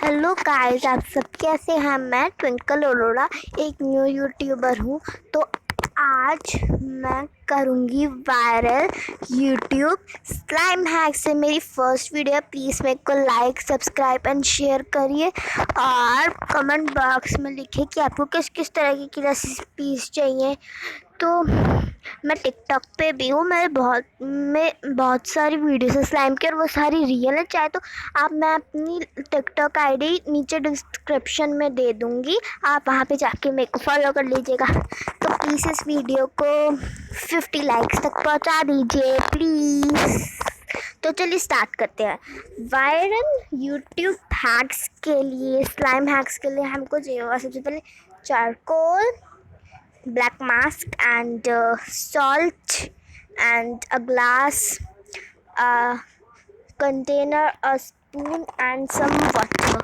Hello guys, आप सब कैसे हैं। मैं ट्विंकल अरोड़ा एक न्यू यूट्यूबर हूँ। तो आज मैं करूँगी वायरल यूट्यूब स्लाइम हैक से मेरी फर्स्ट वीडियो। प्लीज़ मेरे को लाइक, सब्सक्राइब एंड शेयर करिए और कमेंट बॉक्स में लिखिए कि आपको किस किस तरह की रेसिपीज़ चाहिए। तो मैं टिकटॉक पे भी हूँ। मैं बहुत सारी वीडियोस है स्लाइम की और वो सारी रियल है। चाहे तो मैं अपनी टिकटॉक आईडी नीचे डिस्क्रिप्शन में दे दूँगी, आप वहाँ पे जाके मेरे को फॉलो कर लीजिएगा। तो प्लीज़ इस वीडियो को 50 लाइक्स तक पहुँचा दीजिए प्लीज़। तो चलिए स्टार्ट करते हैं। वायरल यूट्यूब हैक्स के लिए, स्लाइम हैक्स के लिए हमको चाहिए होगा सबसे पहले charcoal, black mask and salt and a glass, a container, a spoon and some water।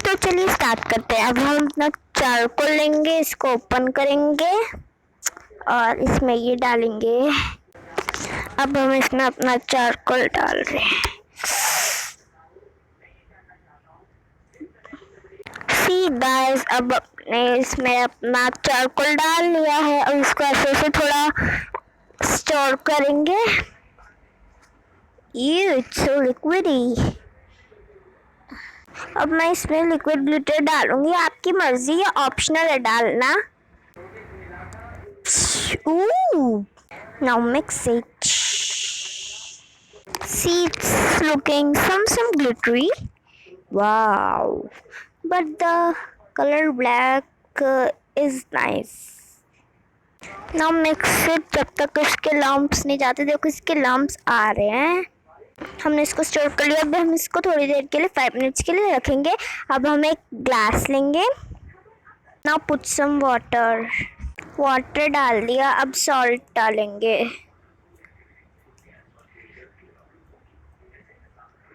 तो चलिए स्टार्ट करते हैं। अब हम अपना चारकोल लेंगे, इसको ओपन करेंगे और इसमें ये डालेंगे। अब हम इसमें अपना चारकोल डाल रहे हैं। सी गाइस, अब अपने इसमें अपना चारकोल डाल लिया है और इसको ऐसे से थोड़ा स्टोर करेंगे। It's so liquidy. अब मैं इसमें लिक्विड ग्लिटर डालूंगी, आपकी मर्जी है, ऑप्शनल है डालना। Now mix it. See, it's looking some glittery. Wow, but the color black is nice. Now mix it जब तक इसके लम्प्स नहीं जाते। देखो इसके लम्प्स आ रहे हैं। हमने इसको स्टोर कर लिया। अब हम इसको थोड़ी देर के लिए 5 मिनट्स के लिए रखेंगे। अब हम एक ग्लास लेंगे। Now put some water. Water डाल दिया। अब सॉल्ट डालेंगे।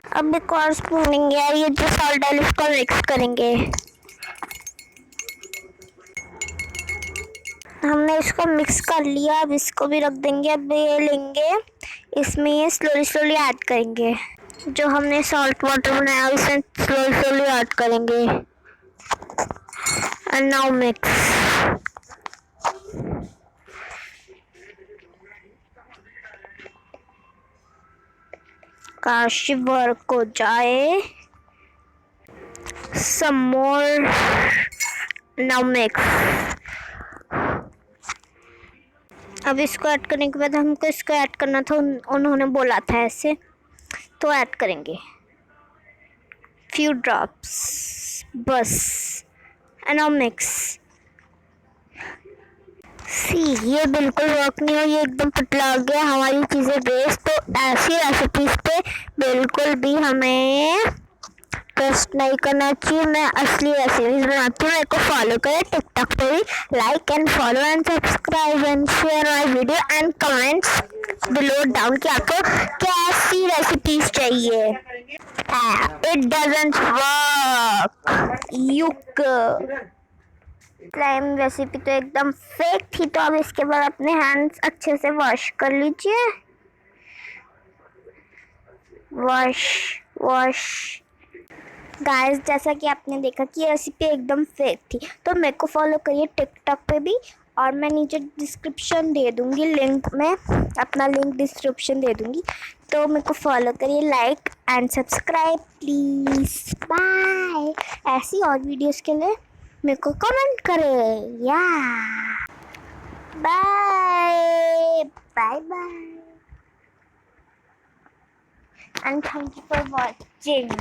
अब एक और स्पून लेंगे यार, ये जो सॉल्ट डाल इसको मिक्स करेंगे। हमने इसको मिक्स कर लिया। अब इसको भी रख देंगे। अब ये लेंगे, इसमें ये स्लोली ऐड करेंगे। जो हमने सॉल्ट वाटर बनाया उसमें स्लोली ऐड करेंगे। And now mix. काश वर्क हो जाए। some more। now mix। अब इसको ऐड करने के बाद हमको इसको ऐड करना था, उन्होंने बोला था ऐसे, तो ऐड करेंगे few drops बस। and now mix। सी, ये बिल्कुल वर्क नहीं हो, ये एकदम पतला हो गया, हमारी चीज़ें वेस्ट। तो ऐसी रेसिपीज पे बिल्कुल भी हमें ट्रस्ट नहीं करना चाहिए। मैं असली रेसिपीज बनाती हूँ। मेरे को फॉलो करें टिकटॉक पे भी। Like and follow and subscribe and share my video and comments below down कि आपको कैसी रेसिपीज चाहिए। It doesn't work. Yuck. Slime recipe तो एकदम फेक थी। तो अब इसके बाद अपने हैंड्स अच्छे से वॉश कर लीजिए। वॉश गाइस, जैसा कि आपने देखा कि ये रेसिपी एकदम फेक थी। तो मेरे को फॉलो करिए टिकटॉक पे भी, और मैं नीचे डिस्क्रिप्शन दे दूँगी लिंक में, अपना लिंक डिस्क्रिप्शन दे दूँगी। तो मेरे को फॉलो करिए, like and subscribe please. Bye. ऐसी और वीडियोस के लिए मेरे को कमेंट करें। या bye bye and thank you for watching.